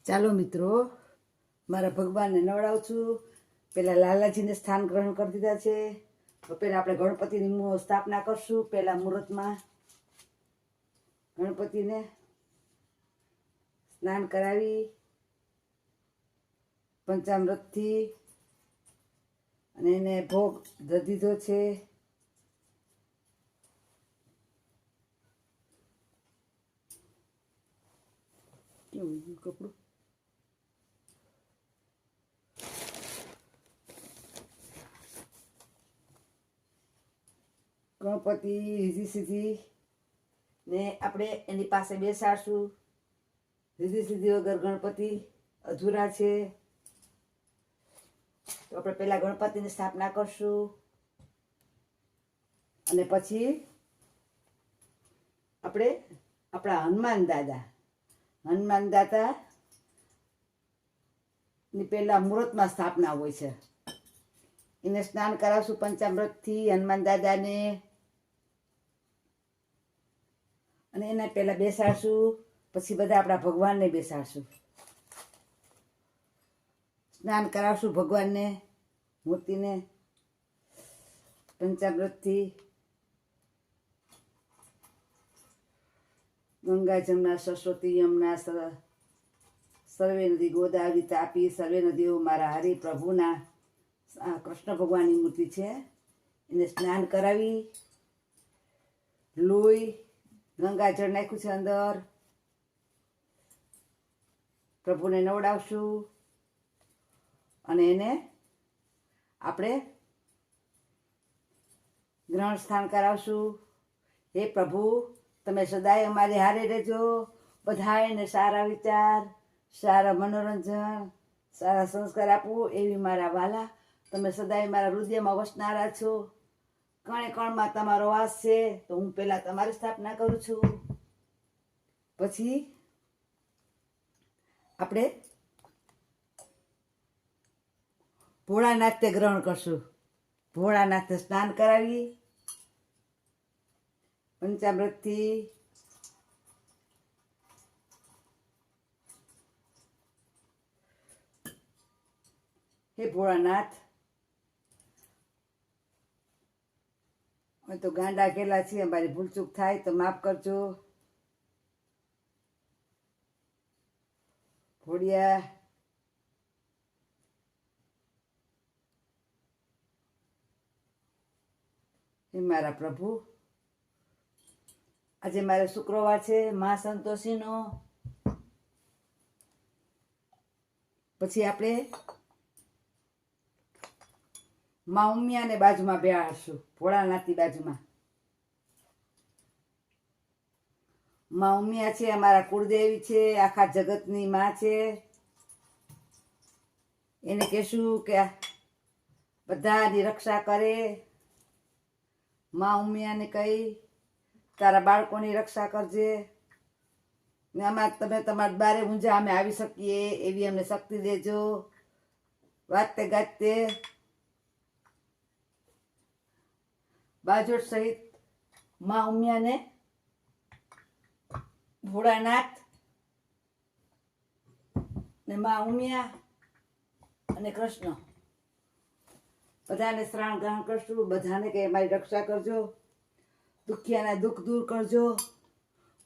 ચાલો મિત્રો, મારા ભગવાનને નવડાવું છું. પહેલાં લાલાજીને સ્થાન ગ્રહણ કરી દીધા છે. તો પહેલાં આપણે ગણપતિની સ્થાપના કરશું. પહેલાં મુહૂર્તમાં ગણપતિને સ્નાન કરાવી પંચામૃતથી અને એને ભોગ ધરી દીધો છે. કેવું કપડું ગણપતિ રીધી સીધી ને આપણે એની પાસે બેસાડશું. રીધી સીધી વગર ગણપતિ અધૂરા છે. તો આપણે પહેલા ગણપતિની સ્થાપના કરશું અને પછી આપણે આપણા હનુમાન દાદા ની પહેલા મુહૂર્તમાં સ્થાપના હોય છે. એને સ્નાન કરાવશું પંચામૃતથી હનુમાન દાદાને અને એના પહેલા બેસાડશું. પછી બધા આપણા ભગવાનને બેસાડશું. સ્નાન કરાવશું ભગવાનને, મૂર્તિને પંચામૃતથી. ગંગા જમના સરસ્વતી યમુના સર્વે નદી ગોદાવરી તાપી સર્વે નદીઓ મારા હરિ પ્રભુના કૃષ્ણ ભગવાનની મૂર્તિ છે. એને સ્નાન કરાવી લોહી ગંગાજળ નાખ્યું છે અંદર. પ્રભુને નવડાવશું અને એને આપણે ગ્રહણ સ્થાન કરાવશું. હે પ્રભુ, તમે સદાય અમારી હારે રહેજો. બધાને સારા વિચાર, સારા મનોરંજન, સારા સંસ્કાર આપવું એવી મારા વાલા. તમે સદાય મારા હૃદયમાં વસનારા છો. કણે કણમાં તમારો વાસ છે. તો હું પહેલાં તમારી સ્થાપના કરું છું. પછી આપણે ભોળાનાથને ગ્રહણ કરશું. ભોળાનાથને સ્નાન કરાવી પંચામૃતથી. હે ભોળાનાથ, અમે તો ગાંડા ગયેલા છીએ, અમારી ભૂલચૂક થાય તો માફ કરજો. ભોળિયા હે મારા પ્રભુ, આજે મારે શુક્રવાર છે, મા સંતોષીનો. પછી આપણે મા ઉમિયાને બાજુમાં બેહાડશું. ભોળાનાથની બાજુમાં મા ઉમિયા છે, અમારા કુળદેવી છે, આખા જગતની માં છે. એને કહેશું કે બધાની રક્ષા કરે. મા ઉમિયાને કહી તારા બાળકોની રક્ષા કરજે ને આમાં તમે તમારા બારે ઊંઝા અમે આવી શકીએ એવી અમને શક્તિ દેજો. વાતે ગાતે બાજોટ સહિત મા ઉમિયાને ભોળાનાથ ને મા ઉમિયા અને કૃષ્ણ બધાને શ્રાણ ગ્રહણ કરશું. બધાને કે મારી રક્ષા કરજો, દુખિયાના દુઃખ દૂર કરજો.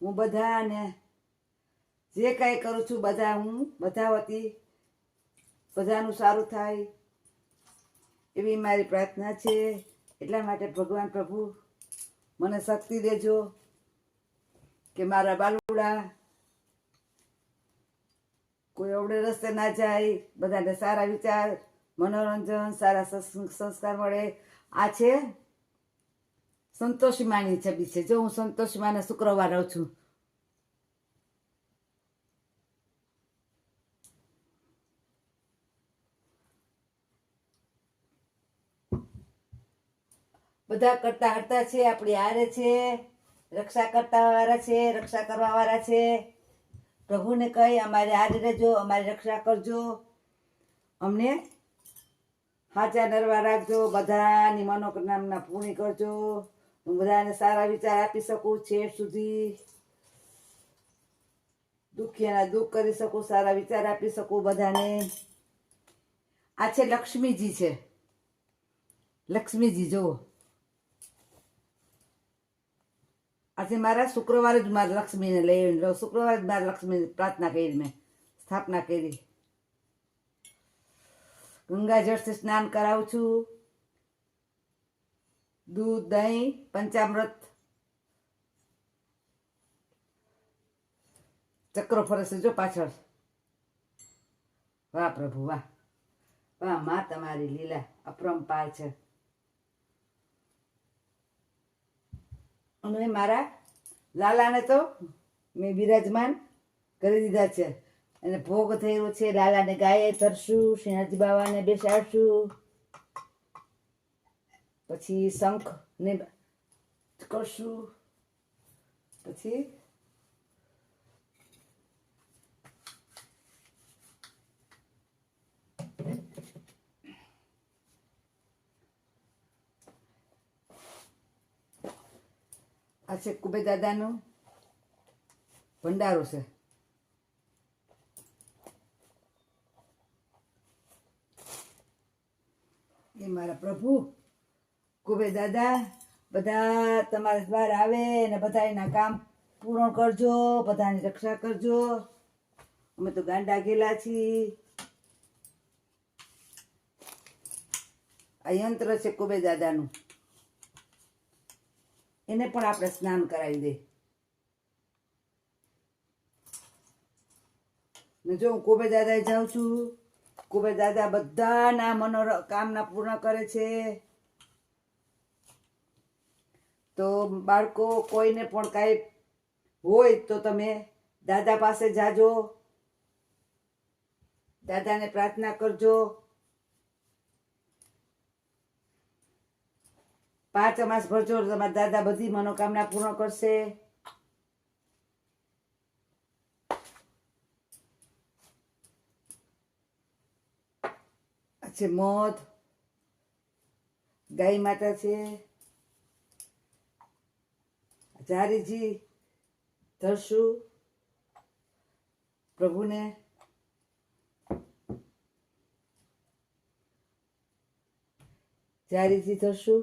હું બધાને જે કાંઈ કરું છું હું બધા વતી બધાનું સારું થાય એવી મારી પ્રાર્થના છે. એટલા માટે ભગવાન પ્રભુ મને શક્તિ દેજો કે મારા બાલુડા કોઈ અવડે રસ્તે ના જાય. બધાને સારા વિચાર, મનોરંજન, સારા સંસ્કાર મળે. આ છે સંતોષી માની છબી છે. જો હું સંતોષી માને શુક્રવાર રહું છું. બધા કરતા હરતા છે, આપણી હારે છે, રક્ષા કરતા વાળા છે, રક્ષા કરવા વાળા છે. પ્રભુને કહી અમારે હારે રહેજો, અમારી રક્ષા કરજો, અમને હાચા નરવા રાખજો, બધાની મનોકામના પૂરી કરજો. હું બધાને સારા વિચાર આપી શકું છેક સુધી. દુખિયાના દુઃખ કરી શકું, સારા વિચાર આપી શકું બધાને. આ છે લક્ષ્મીજી છે, લક્ષ્મીજી જુઓ. આજે મારા શુક્રવારે જ મારા લક્ષ્મીને લઈ આવીને શુક્રવારે જ મારા લક્ષ્મીની પ્રાર્થના કરી, મેં સ્થાપના કરી. ગંગાજળથી સ્નાન કરાવું છું. દૂધ, દહીં, પંચામૃત, ચક્રો ફરે છે જો પાછળ. વાહ પ્રભુ વાહ, વાહ માં, તમારી લીલા અપરંપાર છે. અને મારા લાલાને તો મેં બિરાજમાન કરી દીધા છે, અને ભોગ થયો છે. લાલાને ગાયે ધરશું, શ્રીનાથજી બાબાને બેસાડશું, પછી શંખ ને કરશું, પછી આ છે કુબેર દાદાનું ભંડારો છે. એ મારા પ્રભુ કુબેર દાદા બધા તમારા દ્વાર આવે ને બધા એના કામ પૂર્ણ કરજો, બધાની રક્ષા કરજો. અમે તો ગાંડા ગયેલા છીએ. આ યંત્ર છે કુબેર દાદાનું, એને પણ આપણે સ્નાન કરાવી દે. ને જો હું કુબેર દાદાએ જાઉં છું, કુબેર દાદા બધાના મનોકામના પૂર્ણ કરે છે. તો બાળકો કોઈને પણ કાંઈ હોય તો તમે દાદા પાસે જાજો, દાદાને પ્રાર્થના કરજો. 5 અમાસ ભરજો, તમારા દાદા બધી મનોકામના પૂર્ણ કરશે. આ છે મધ, ગાય માતા છે. જારીજી ધરશું પ્રભુને. જારીજી ધરશું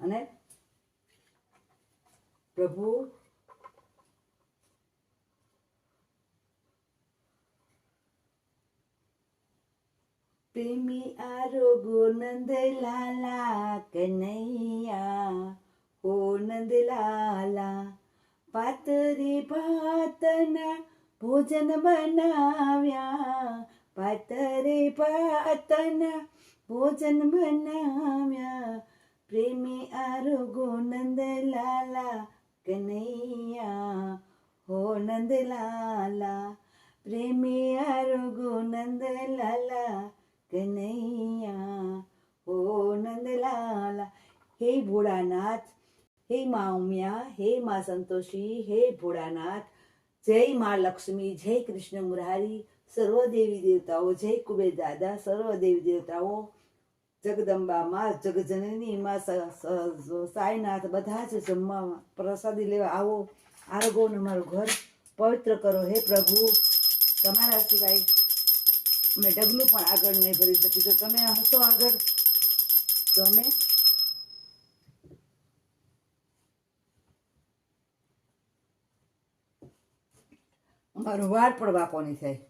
અને પ્રભુ પ્રેમી આરોગો નંદ લાલા કનૈયા, હો નંદ લાલા. પાતરી ભાતના ભોજન બનાવ્યા, પાતરે ભાતના ભોજન બનાવ્યા. પ્રેમી આરોગો નંદ લાલા કનૈયા, હો નંદ લાલા. પ્રેમી આરોગો નંદ લાલા કનૈયા, હો નંદ લાલા. હે ભોળાનાથ, હે મા ઉમિયા, હે મા સંતોષી, હે ભોળાનાથ. જય મા લક્ષ્મી, જય કૃષ્ણ મુરારી, સર્વ દેવી દેવતાઓ, જય કુબેર દાદા, સર્વ દેવી દેવતાઓ, જગદંબા માં, જગજનની માં, સાઈનાથ બધા જ જમવા પ્રસાદી લેવા આવો. આરોગોને મારું ઘર પવિત્ર કરો. હે પ્રભુ, તમારા સિવાય અમે ડગલું પણ આગળ નહીં ભરી શકીએ. તો તમે હસો આગળ તો અમે અમારો વાર પણ વાપો નહીં થાય.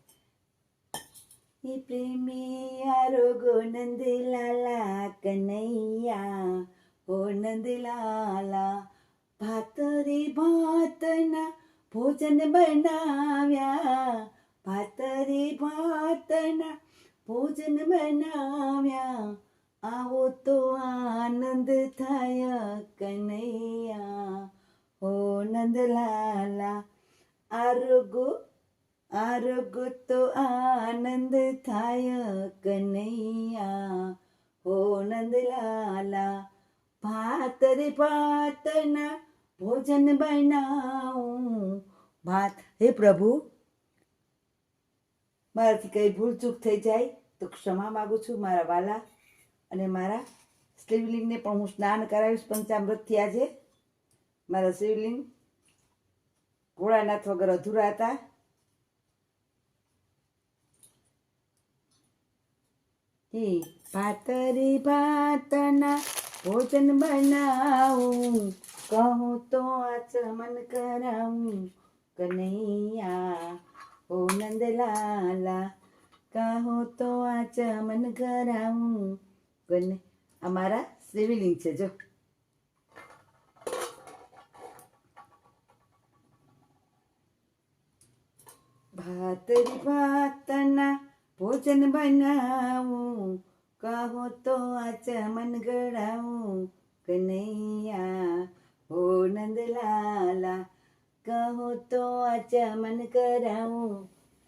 હે પ્રેમી આરોગો નંદ લાલા કનૈયા, હો નંદ લાલા. ભાતરે ભાતના ભોજન બનાવ્યા, ભાતરે ભાતના ભોજન બનાવ્યા. આવો તો આનંદ થાય કનૈયા, હો નંદ લાલા. આરોગો આરોગો તો આનંદ થાય કનૈયા, હો નંદ લાલા. ભાતરે ભાતના ભોજન બનાવું, ભાત. હે પ્રભુ, મારાથી કઈ ભૂલ ચૂક થઈ જાય તો ક્ષમા માગું છું મારા વાલા. અને મારા શિવલિંગને પણ હું સ્નાન કરાવીશ પંચામૃતથી. આજે મારા શિવલિંગ ભોળાનાથ વગર અધૂરા હતા. હે ભાતરી ભાતના ભોજન બનાવું, કહું તો આચમન કરાવું, કનૈયા ઓ નંદલાલા, કહું તો આચમન કરાવું. આ મારા શિવલિંગ છે. જો ભાતરી ભાતના ભોજન બનાવું, કહો તો આચમન ગળાવું, કનૈયા હો નંદલાલા, કહો તો આચમન કરાવું,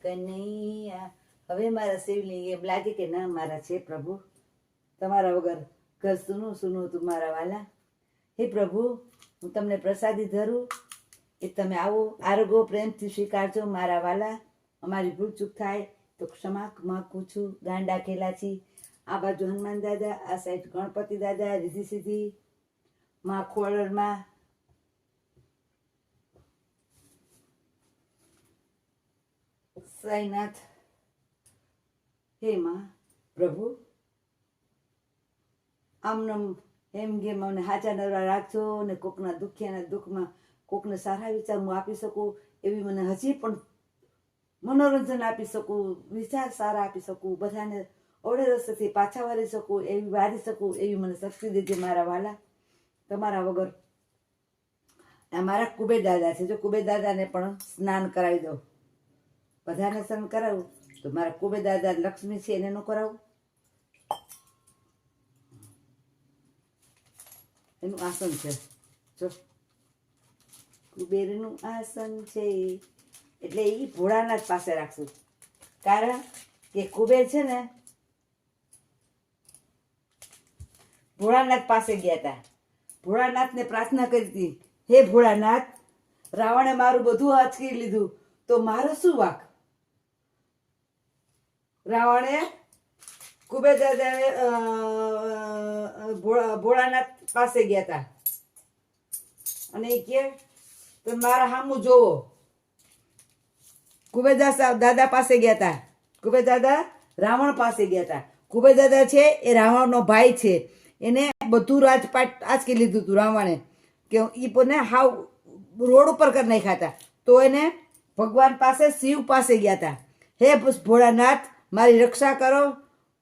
કનૈયા. હવે મારા શિવલિંગ એમ લાગે કે ના મારા છે પ્રભુ, તમારા વગર ઘર સૂનું સૂનું તું મારા વાલા. હે પ્રભુ, હું તમને પ્રસાદી ધરું એ તમે આવો આરોગ્ય પ્રેમથી સ્વીકારજો મારા વાલા. અમારી ભૂલ ચૂક થાય તો ક્ષમા માગું છું. ગાંડા ખેલાછી, આ બાજુ હનુમાન દાદા, આ સાઈડ ગણપતિ દાદા, રીધી સીધી માં ખોળરમાં સાઈનાથ. હે માં પ્રભુ, આમનમ એમ ગેમ અમને હાચા નરવા રાખજો ને કોકના દુખિયાના દુઃખમાં કોકને સારા વિચાર હું આપી શકું એવી મને હજી પણ મનોરંજન આપી શકું, વિચાર સારા આપી શકું, બધાને ઓળે રસ્તેથી પાછા વાળી શકું, એવી વારી શકું એવી મને શક્તિ દેજે મારા વાલા. તમારા વગર આ મારા કુબેર દાદા છે. જો કુબેર દાદાને પણ સ્નાન કરાવી દો, બધાને સ્નાન કરાવું તો મારા કુબેર દાદા લક્ષ્મી છે એને ન કરાવું. એનું આસન છે. જો કુબેરનું આસન છે એટલે એ ભોળાનાથ પાસે રાખશું. કારણ કે કુબેર છે ને ભોળાનાથ પાસે ગયા હતા. ભોળાનાથને પ્રાર્થના કરી હતી, હે ભોળાનાથ, રાવણે મારું બધું આચકી લીધું તો મારો શું વાંક. રાવણે કુબેર દાદાએ ભોળાનાથ પાસે ગયા હતા અને એ કે તમે મારા સામું જોવો. કુબેર દાદા પાસે ગયા હતા. કુબેર દાદા રાવણ પાસે ગયા હતા. કુબેર દાદા છે એ રાવણનો ભાઈ છે. એને બધું રાજપાટ આચકી લીધું હતું રાવણે, કે એ પોને હાવ રોડ ઉપર કરી નાખ્યા હતા. તો એને ભગવાન પાસે શિવ પાસે ગયા હતા. હે ભોળાનાથ, મારી રક્ષા કરો,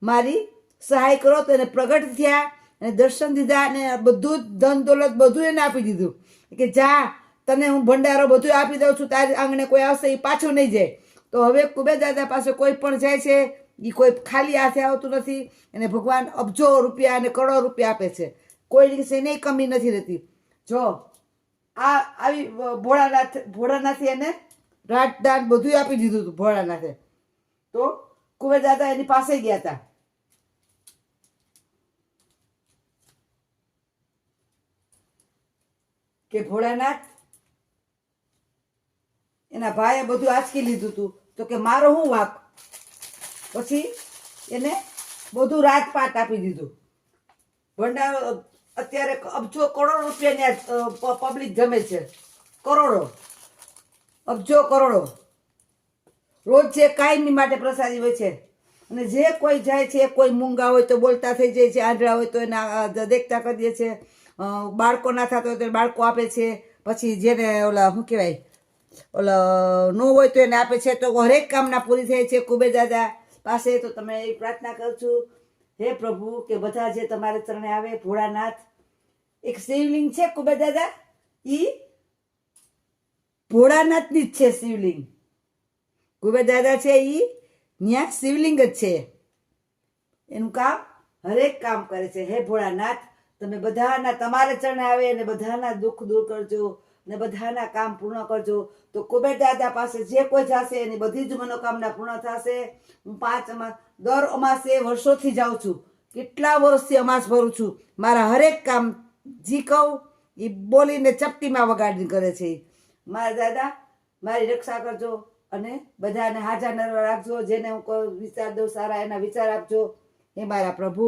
મારી સહાય કરો. તો એને પ્રગટ થયા અને દર્શન દીધા અને બધું ધન દોલત બધું એને આપી દીધું કે જા, તને હું ભંડારો બધું આપી દઉં છું, તારી આંગણે કોઈ આવશે એ પાછું નહીં જાય. તો હવે કુબેર દાદા પાસે કોઈ પણ જાય છે એ કોઈ ખાલી હાથે આવતું નથી. એને ભગવાન અબજો રૂપિયા અને કરોડો રૂપિયા આપે છે. કોઈ દિવસે એની કમી નથી રહેતી. જો આ આવી ભોળાનાથે એને રાજદાન બધું આપી દીધું હતું ભોળાનાથે. તો કુબેર દાદા એની પાસે ગયા હતા. કે ભોળાનાથ, એના ભાઈએ બધું આંચકી લીધું હતું તો કે મારો શું વાંક. પછી એને બધું રાજપાટ આપી દીધું. ભંડારો અત્યારે અબજો કરોડો રૂપિયાની પબ્લિક જમે છે. કરોડો, અબજો કરોડો રોજ જે કાયમી માટે પ્રસાદી હોય છે. અને જે કોઈ જાય છે, કોઈ મૂંગા હોય તો બોલતા થઈ જાય છે, આંધળા હોય તો એના દેખતા કરી દે છે, બાળકો ના થતા હોય તો બાળકો આપે છે. પછી જેને ઓલા શું કહેવાય ઓલા ન હોય તો એને આપે છે. તો હરેક કામના પૂરી થાય છે કુબેર દાદા પાસે. તો તમે એ પ્રાર્થના કરું છું, હે પ્રભુ, કે બધા જે તમારે ચરણે આવે. ભોળાનાથ એક શિવલિંગ છે કુબેર દાદા, એ ભોળાનાથની જ છે શિવલિંગ. કુબેર દાદા છે એ ત્યાં શિવલિંગ જ છે. એનું કામ હરેક કામ કરે છે. હે ભોળાનાથ, તમે બધાના તમારે ચરણે આવે અને બધાના દુઃખ દૂર કરજો ને બધાના કામ પૂર્ણ કરજો. તો કુબેર દાદા પાસે જે કોઈ જશે એની બધી જ મનોકામના પૂર્ણ થશે. હું દર અમાસે વર્ષોથી જાઉં છું. કેટલા વર્ષથી અમાસ ભરું છું. મારા હરેક કામ જી કહું એ બોલીને ચપટીમાં વગાડી કરે છે. મારા દાદા, મારી રક્ષા કરજો અને બધાને હાજર નરવા રાખજો. જેને હું કોઈ વિચાર દઉં સારા એના વિચાર આપજો. હે મારા પ્રભુ.